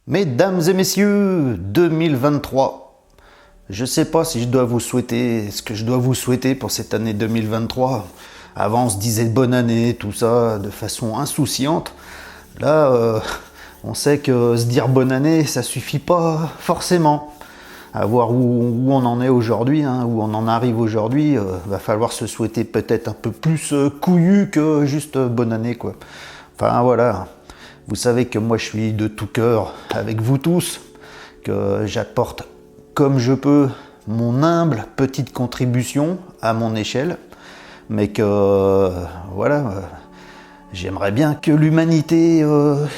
Mesdames et messieurs, 2023. Je sais pas si je dois vous souhaiter ce que je dois vous souhaiter pour cette année 2023. Avant, on se disait bonne année, tout ça, de façon insouciante. Là, on sait que se dire bonne année, ça suffit pas forcément. À voir où on en est aujourd'hui, où on en arrive aujourd'hui, va falloir se souhaiter peut-être un peu plus couillu que juste bonne année, quoi. Enfin voilà. Vous savez que moi je suis de tout cœur avec vous tous, que j'apporte comme je peux mon humble petite contribution à mon échelle, mais que voilà, j'aimerais bien que l'humanité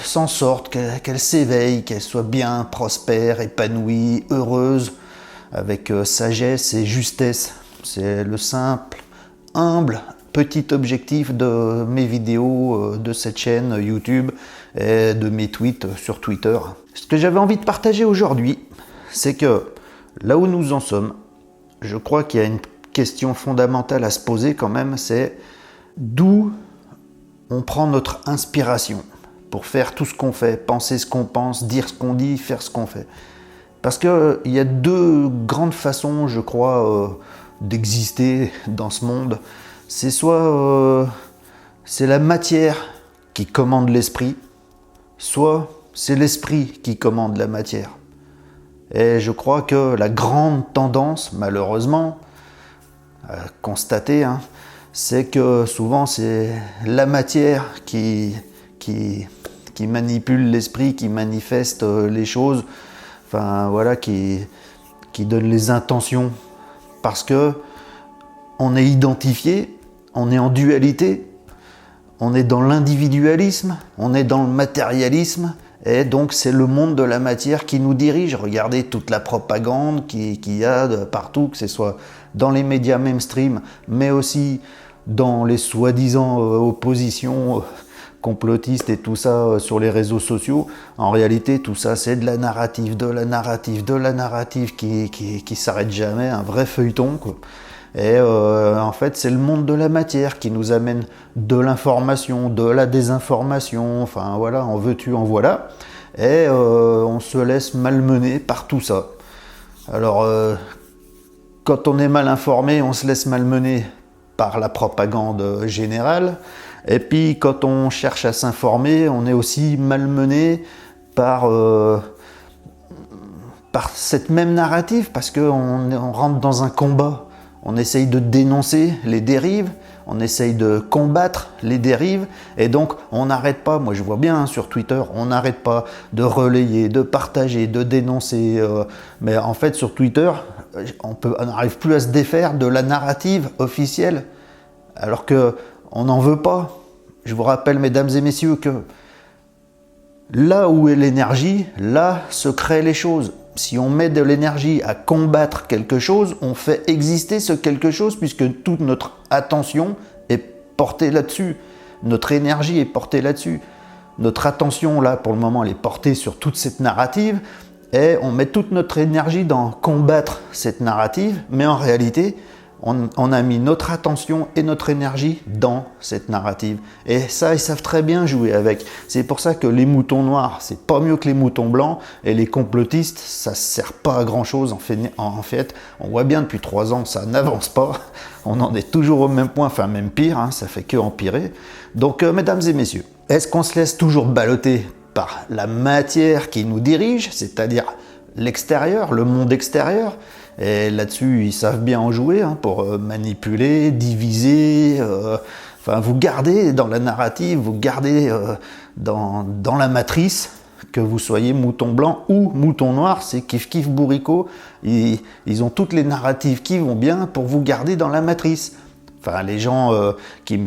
s'en sorte, qu'elle s'éveille, qu'elle soit bien prospère, épanouie, heureuse, avec sagesse et justesse. C'est le simple, humble, petit objectif de mes vidéos de cette chaîne YouTube et de mes tweets sur Twitter. Ce que j'avais envie de partager aujourd'hui, c'est que là où nous en sommes, je crois qu'il y a une question fondamentale à se poser quand même, c'est d'où on prend notre inspiration pour faire tout ce qu'on fait, penser ce qu'on pense, dire ce qu'on dit, faire ce qu'on fait. Parce qu'il y a deux grandes façons, je crois, d'exister dans ce monde. C'est soit c'est la matière qui commande l'esprit, soit c'est l'esprit qui commande la matière. Et je crois que la grande tendance, malheureusement, à constater, c'est que souvent c'est la matière qui manipule l'esprit, qui manifeste les choses, enfin voilà, qui donne les intentions. Parce que on est identifié, on est en dualité, on est dans l'individualisme, on est dans le matérialisme, et donc c'est le monde de la matière qui nous dirige. Regardez toute la propagande qu'il y a de partout, que ce soit dans les médias mainstream, mais aussi dans les soi-disant oppositions complotistes et tout ça sur les réseaux sociaux. En réalité, tout ça, c'est de la narrative, qui s'arrête jamais, un vrai feuilleton, quoi. Et en fait, c'est le monde de la matière qui nous amène de l'information, de la désinformation, enfin voilà, en veux-tu, en voilà. Et on se laisse malmener par tout ça. Alors, quand on est mal informé, on se laisse malmener par la propagande générale. Et puis, quand on cherche à s'informer, on est aussi malmené par cette même narrative, parce qu'on rentre dans un combat. On essaye de dénoncer les dérives, on essaye de combattre les dérives, et donc on n'arrête pas, moi je vois bien sur Twitter, on n'arrête pas de relayer, de partager, de dénoncer, mais en fait sur Twitter, on n'arrive plus à se défaire de la narrative officielle, alors qu'on n'en veut pas. Je vous rappelle, mesdames et messieurs, que là où est l'énergie, là se créent les choses. Si on met de l'énergie à combattre quelque chose, on fait exister ce quelque chose, puisque toute notre attention est portée là-dessus. Notre énergie est portée là-dessus. Notre attention, là, pour le moment, elle est portée sur toute cette narrative, et on met toute notre énergie dans combattre cette narrative, mais en réalité, on a mis notre attention et notre énergie dans cette narrative. Et ça, ils savent très bien jouer avec. C'est pour ça que les moutons noirs, c'est pas mieux que les moutons blancs, et les complotistes, ça sert pas à grand chose. En fait, on voit bien depuis 3 ans, ça n'avance pas. On en est toujours au même point, enfin même pire, ça fait que empirer. Donc, mesdames et messieurs, est-ce qu'on se laisse toujours balloter par la matière qui nous dirige, c'est-à-dire l'extérieur, le monde extérieur? Et là-dessus, ils savent bien en jouer pour manipuler, diviser, vous gardez dans la narrative, vous gardez dans la matrice, que vous soyez mouton blanc ou mouton noir, c'est kiff-kiff bourricot. Ils ont toutes les narratives qui vont bien pour vous garder dans la matrice. Enfin, les gens qui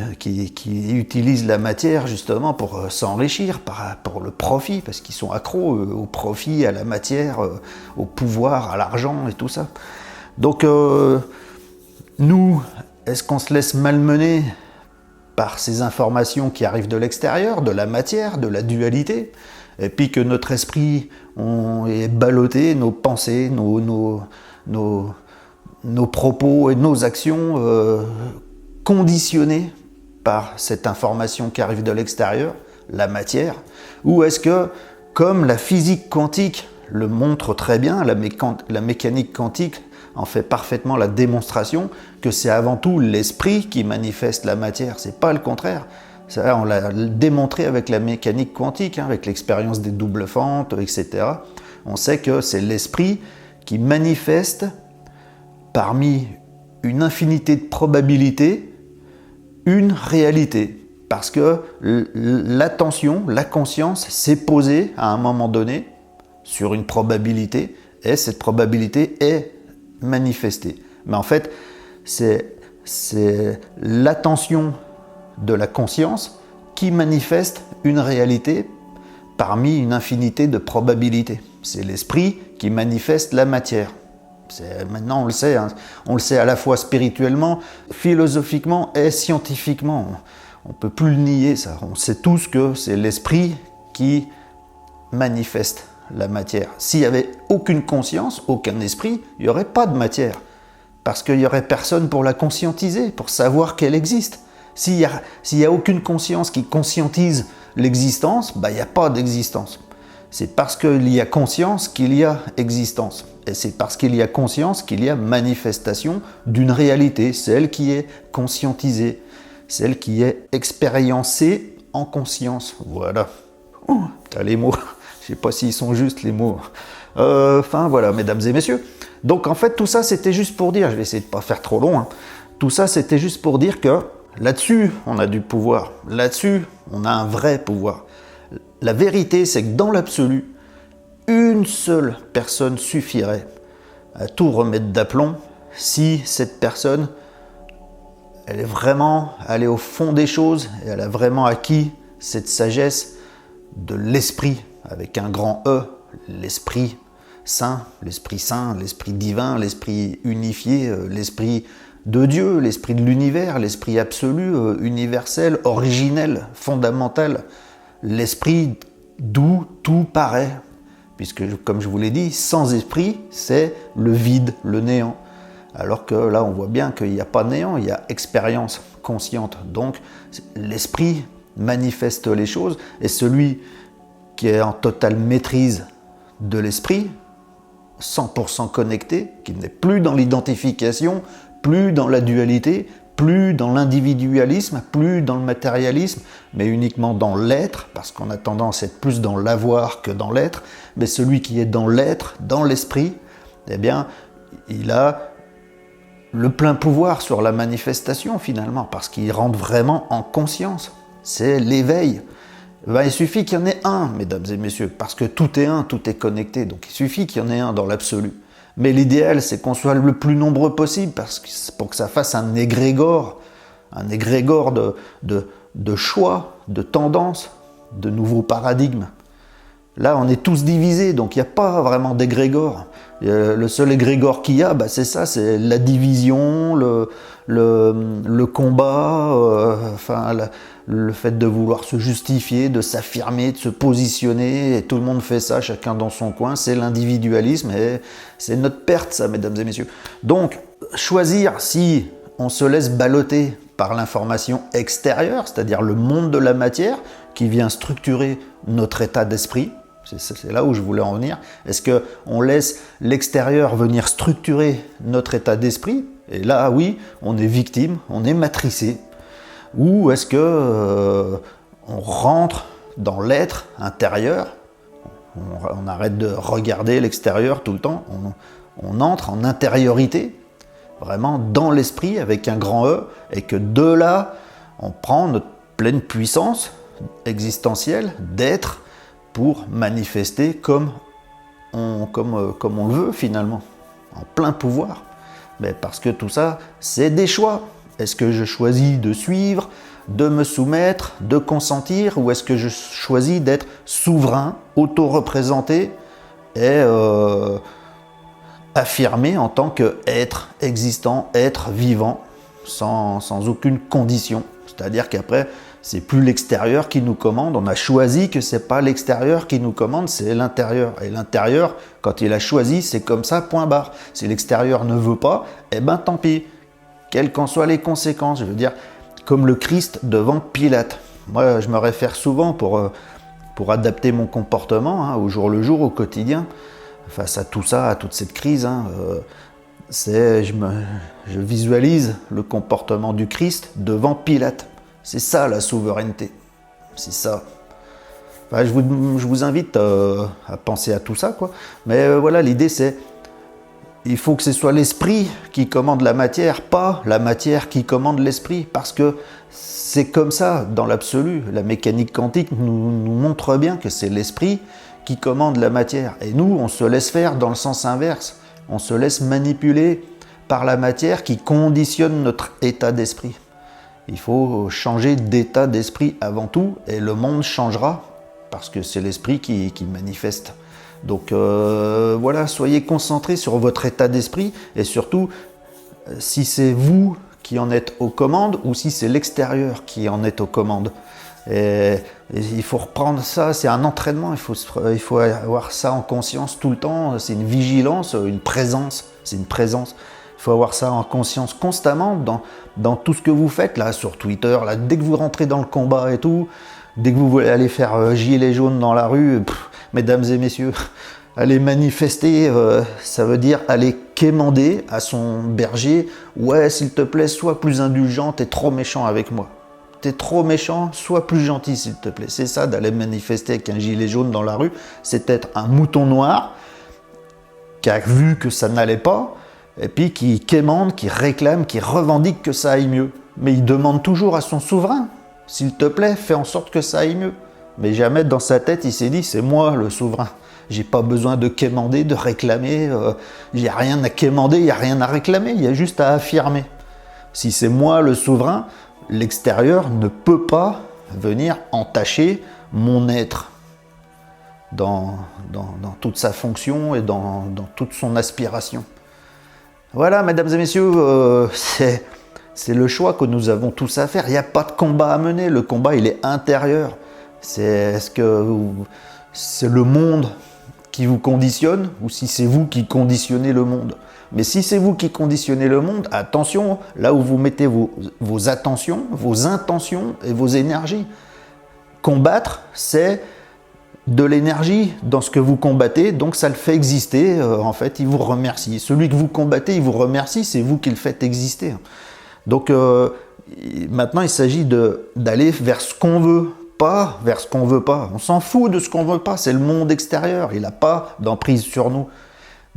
utilisent la matière justement pour s'enrichir, pour le profit, parce qu'ils sont accros au profit, à la matière, au pouvoir, à l'argent et tout ça. Donc, nous, est-est-ce qu'on se laisse malmener par ces informations qui arrivent de l'extérieur, de la matière, de la dualité, et puis que notre esprit est ballotté, nos pensées, nos propos et nos actions conditionnés par cette information qui arrive de l'extérieur, la matière, ou est-ce que comme la physique quantique le montre très bien, la mécanique quantique en fait parfaitement la démonstration que c'est avant tout l'esprit qui manifeste la matière, c'est pas le contraire. Ça, on l'a démontré avec la mécanique quantique, avec l'expérience des doubles fentes, etc. On sait que c'est l'esprit qui manifeste parmi une infinité de probabilités une réalité. Parce que l'attention, la conscience s'est posée à un moment donné sur une probabilité et cette probabilité est manifestée. Mais en fait, c'est l'attention de la conscience qui manifeste une réalité parmi une infinité de probabilités. C'est l'esprit qui manifeste la matière. Maintenant, on le sait, hein, on le sait à la fois spirituellement, philosophiquement et scientifiquement. On ne peut plus le nier, ça. On sait tous que c'est l'esprit qui manifeste la matière. S'il n'y avait aucune conscience, aucun esprit, il n'y aurait pas de matière. Parce qu'il n'y aurait personne pour la conscientiser, pour savoir qu'elle existe. S'il n'y a aucune conscience qui conscientise l'existence, il n'y a pas d'existence. C'est parce qu'il y a conscience qu'il y a existence. Et c'est parce qu'il y a conscience qu'il y a manifestation d'une réalité, celle qui est conscientisée, celle qui est expériencée en conscience. Voilà. T'as les mots. Je ne sais pas s'ils sont justes, les mots. Enfin, voilà, mesdames et messieurs. Donc, en fait, tout ça, c'était juste pour dire, je vais essayer de ne pas faire trop long, hein. Tout ça, c'était juste pour dire que là-dessus, on a du pouvoir. Là-dessus, on a un vrai pouvoir. La vérité, c'est que dans l'absolu, une seule personne suffirait à tout remettre d'aplomb si cette personne, elle est vraiment allée au fond des choses et elle a vraiment acquis cette sagesse de l'esprit, avec un grand E, l'esprit saint, l'esprit divin, l'esprit unifié, l'esprit de Dieu, l'esprit de l'univers, l'esprit absolu, universel, originel, fondamental, l'esprit d'où tout paraît. Puisque, comme je vous l'ai dit, sans esprit, c'est le vide, le néant. Alors que là, on voit bien qu'il n'y a pas néant, il y a expérience consciente. Donc, l'esprit manifeste les choses, et celui qui est en totale maîtrise de l'esprit, 100% connecté, qui n'est plus dans l'identification, plus dans la dualité, plus dans l'individualisme, plus dans le matérialisme, mais uniquement dans l'être, parce qu'on a tendance à être plus dans l'avoir que dans l'être, mais celui qui est dans l'être, dans l'esprit, eh bien, il a le plein pouvoir sur la manifestation finalement, parce qu'il rentre vraiment en conscience. C'est l'éveil. Ben, il suffit qu'il y en ait un, mesdames et messieurs, parce que tout est un, tout est connecté, donc il suffit qu'il y en ait un dans l'absolu. Mais l'idéal, c'est qu'on soit le plus nombreux possible, pour que ça fasse un égrégore de choix, de tendances, de nouveaux paradigmes. Là, on est tous divisés, donc il n'y a pas vraiment d'égrégore. Le seul égrégore qu'il y a, c'est ça, c'est la division, le combat, le fait de vouloir se justifier, de s'affirmer, de se positionner, et tout le monde fait ça, chacun dans son coin, c'est l'individualisme, et c'est notre perte, ça, mesdames et messieurs. Donc, choisir si on se laisse balloter par l'information extérieure, c'est-à-dire le monde de la matière, qui vient structurer notre état d'esprit. C'est là où je voulais en venir. Est-ce qu'on laisse l'extérieur venir structurer notre état d'esprit? Et là, oui, on est victime, on est matricé. Ou est-ce que on rentre dans l'être intérieur, on arrête de regarder l'extérieur tout le temps, on entre en intériorité, vraiment dans l'esprit avec un grand E, et que de là, on prend notre pleine puissance existentielle d'être pour manifester comme on le veut finalement, en plein pouvoir. Mais parce que tout ça, c'est des choix. Est-ce que je choisis de suivre, de me soumettre, de consentir, ou est-ce que je choisis d'être souverain, auto-représenté et affirmé en tant qu'être existant, être vivant, sans aucune condition? C'est-à-dire qu'après, c'est plus l'extérieur qui nous commande. On a choisi que c'est pas l'extérieur qui nous commande, c'est l'intérieur. Et l'intérieur, quand il a choisi, c'est comme ça, point barre. Si l'extérieur ne veut pas, eh ben tant pis. Quelles qu'en soient les conséquences. Je veux dire, comme le Christ devant Pilate. Moi, je me réfère souvent pour pour adapter mon comportement hein, au jour le jour, au quotidien, face à tout ça, à toute cette crise. Hein, je visualise le comportement du Christ devant Pilate. C'est ça la souveraineté. C'est ça. Enfin, je vous invite à penser à tout ça, quoi. Mais voilà, l'idée c'est, il faut que ce soit l'esprit qui commande la matière, pas la matière qui commande l'esprit, parce que c'est comme ça dans l'absolu. La mécanique quantique nous montre bien que c'est l'esprit qui commande la matière. Et nous, on se laisse faire dans le sens inverse. On se laisse manipuler par la matière qui conditionne notre état d'esprit. Il faut changer d'état d'esprit avant tout, et le monde changera, parce que c'est l'esprit qui manifeste. Donc voilà, soyez concentrés sur votre état d'esprit, et surtout, si c'est vous qui en êtes aux commandes, ou si c'est l'extérieur qui en est aux commandes. Et il faut reprendre ça, c'est un entraînement, il faut avoir ça en conscience tout le temps, c'est une vigilance, une présence, c'est une présence. Il faut avoir ça en conscience constamment dans tout ce que vous faites, là, sur Twitter, là, dès que vous rentrez dans le combat et tout, dès que vous voulez aller faire gilet jaune dans la rue, mesdames et messieurs, aller manifester, ça veut dire aller quémander à son berger, ouais, s'il te plaît, sois plus indulgent, t'es trop méchant avec moi. T'es trop méchant, sois plus gentil s'il te plaît. C'est ça d'aller manifester avec un gilet jaune dans la rue, c'est être un mouton noir qui a vu que ça n'allait pas, et puis qui quémande, qui réclame, qui revendique que ça aille mieux. Mais il demande toujours à son souverain, s'il te plaît, fais en sorte que ça aille mieux. Mais jamais dans sa tête, il s'est dit, c'est moi le souverain. J'ai pas besoin de quémander, de réclamer, il n'y a rien à quémander, il n'y a rien à réclamer, il y a juste à affirmer. Si c'est moi le souverain, l'extérieur ne peut pas venir entacher mon être dans toute sa fonction et dans toute son aspiration. Voilà, mesdames et messieurs, c'est le choix que nous avons tous à faire. Il n'y a pas de combat à mener, le combat il est intérieur. Est-ce que c'est le monde qui vous conditionne ou si c'est vous qui conditionnez le monde? Mais si c'est vous qui conditionnez le monde, attention, là où vous mettez vos attentions, vos intentions et vos énergies. Combattre, c'est de l'énergie dans ce que vous combattez, donc ça le fait exister, en fait, il vous remercie. Celui que vous combattez, il vous remercie, c'est vous qui le faites exister. Donc maintenant, il s'agit d'aller vers ce qu'on veut, pas vers ce qu'on veut pas. On s'en fout de ce qu'on veut pas, c'est le monde extérieur, il n'a pas d'emprise sur nous.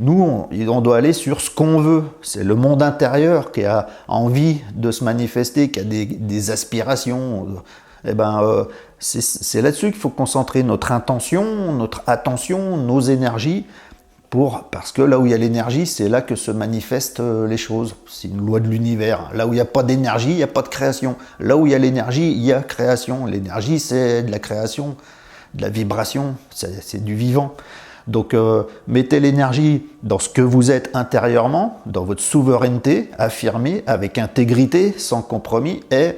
Nous, on doit aller sur ce qu'on veut. C'est le monde intérieur qui a envie de se manifester, qui a des aspirations. Eh ben, c'est là-dessus qu'il faut concentrer notre intention, notre attention, nos énergies, parce que là où il y a l'énergie, c'est là que se manifestent les choses. C'est une loi de l'univers. Là où il n'y a pas d'énergie, il n'y a pas de création. Là où il y a l'énergie, il y a création. L'énergie, c'est de la création, de la vibration, c'est du vivant. Donc mettez l'énergie dans ce que vous êtes intérieurement, dans votre souveraineté, affirmée, avec intégrité, sans compromis, et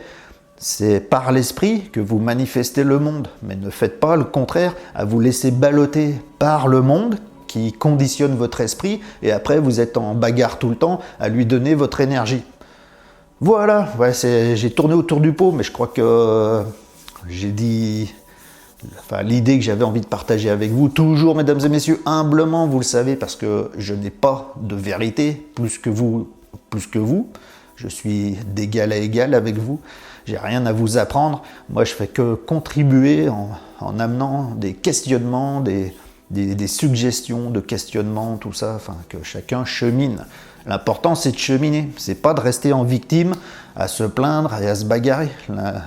c'est par l'esprit que vous manifestez le monde. Mais ne faites pas le contraire, à vous laisser balloter par le monde qui conditionne votre esprit, et après vous êtes en bagarre tout le temps à lui donner votre énergie. Voilà, ouais, j'ai tourné autour du pot, mais je crois que j'ai dit... Enfin, l'idée que j'avais envie de partager avec vous, toujours, mesdames et messieurs, humblement, vous le savez, parce que je n'ai pas de vérité plus que vous. Je suis d'égal à égal avec vous. J'ai rien à vous apprendre. Moi, je fais que contribuer en amenant des questionnements, des suggestions de questionnements, tout ça, enfin, que chacun chemine. L'important, c'est de cheminer. C'est pas de rester en victime, à se plaindre et à se bagarrer.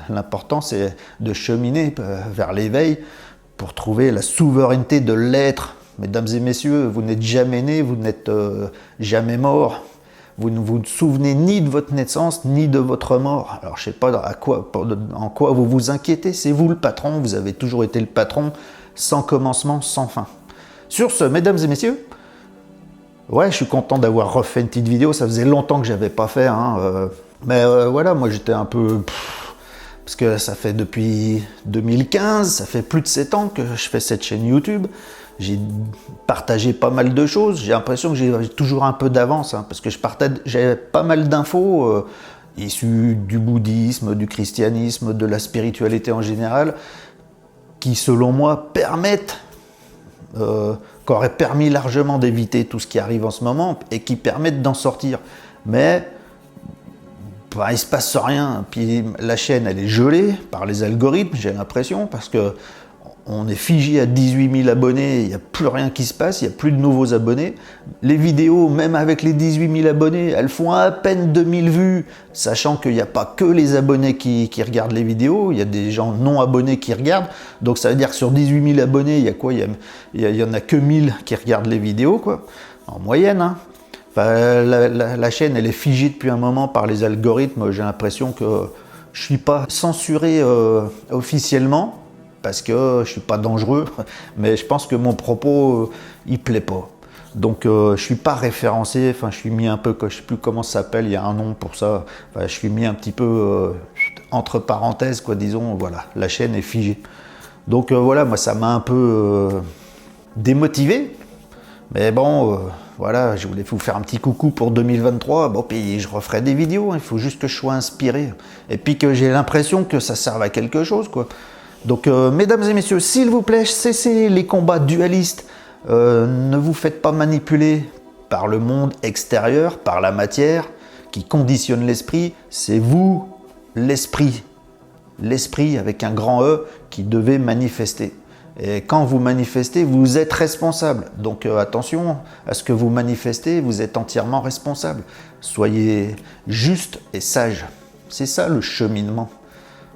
L'important, c'est de cheminer vers l'éveil pour trouver la souveraineté de l'être. Mesdames et messieurs, vous n'êtes jamais nés, vous n'êtes jamais morts. Vous ne vous souvenez ni de votre naissance, ni de votre mort. Alors, je ne sais pas en quoi vous vous inquiétez. C'est vous le patron, vous avez toujours été le patron, sans commencement, sans fin. Sur ce, mesdames et messieurs, ouais, je suis content d'avoir refait une petite vidéo. Ça faisait longtemps que je n'avais pas fait. Mais voilà, moi j'étais un peu... Parce que ça fait depuis 2015, ça fait plus de 7 ans que je fais cette chaîne YouTube. J'ai partagé pas mal de choses. J'ai l'impression que j'ai toujours un peu d'avance, parce que j'ai pas mal d'infos issues du bouddhisme, du christianisme, de la spiritualité en général. qui selon moi permettent, qu'auraient permis largement d'éviter tout ce qui arrive en ce moment et qui permettent d'en sortir. Mais bah, il ne se passe rien. Puis la chaîne, elle est gelée par les algorithmes, j'ai l'impression, parce que on est figé à 18 000 abonnés, il n'y a plus rien qui se passe, il n'y a plus de nouveaux abonnés. Les vidéos, même avec les 18 000 abonnés, elles font à peine 2000 vues, sachant qu'il n'y a pas que les abonnés qui regardent les vidéos, il y a des gens non abonnés qui regardent. Donc ça veut dire que sur 18 000 abonnés, il y a quoi? Il y en a que 1000 qui regardent les vidéos, quoi, en moyenne. Hein. Enfin, la chaîne, elle est figée depuis un moment par les algorithmes. J'ai l'impression que je ne suis pas censuré officiellement, parce que je suis pas dangereux, mais je pense que mon propos, il plaît pas. Donc je suis pas référencé, enfin je suis mis un peu, je sais plus comment ça s'appelle, il y a un nom pour ça, enfin, je suis mis un petit peu entre parenthèses, quoi, disons, voilà, la chaîne est figée. Donc voilà, moi ça m'a un peu démotivé, mais bon, voilà, je voulais vous faire un petit coucou pour 2023, bon, puis je referai des vidéos, il faut juste que je sois inspiré, et puis que j'ai l'impression que ça serve à quelque chose, quoi. Donc, mesdames et messieurs, s'il vous plaît, cessez les combats dualistes. Ne vous faites pas manipuler par le monde extérieur, par la matière, qui conditionne l'esprit. C'est vous, l'esprit. L'esprit avec un grand E qui devait manifester. Et quand vous manifestez, vous êtes responsable. Donc attention à ce que vous manifestez, vous êtes entièrement responsable. Soyez juste et sage. C'est ça le cheminement.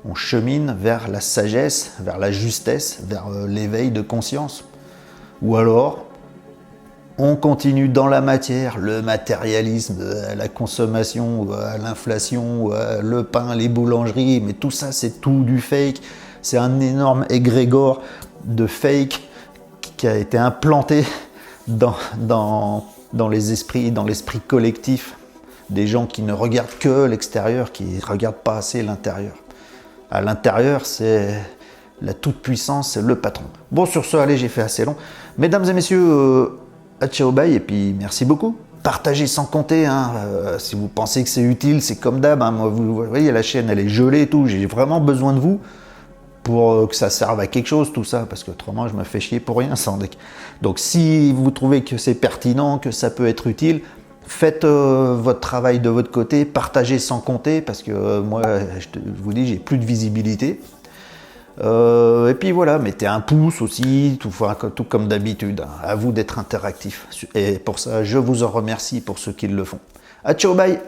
On chemine vers la sagesse, vers la justesse, vers l'éveil de conscience. Ou alors, on continue dans la matière, le matérialisme, la consommation, l'inflation, le pain, les boulangeries, mais tout ça, c'est tout du fake. C'est un énorme égrégore de fake qui a été implanté dans les esprits, dans l'esprit collectif des gens qui ne regardent que l'extérieur, qui ne regardent pas assez l'intérieur. À l'intérieur, c'est la toute-puissance, c'est le patron. Bon, sur ce, allez, j'ai fait assez long. Mesdames et messieurs, à ciao, bye, et puis merci beaucoup. Partagez sans compter, hein, si vous pensez que c'est utile, c'est comme d'hab. Hein, moi, vous voyez, la chaîne, elle est gelée et tout. J'ai vraiment besoin de vous pour que ça serve à quelque chose, tout ça, parce qu'autrement, je me fais chier pour rien, sans deck. Donc, si vous trouvez que c'est pertinent, que ça peut être utile, faites votre travail de votre côté, partagez sans compter, parce que moi, je vous dis, j'ai plus de visibilité. Et puis voilà, mettez un pouce aussi, tout comme d'habitude. À vous d'être interactif. Et pour ça, je vous en remercie pour ceux qui le font. À ciao, bye!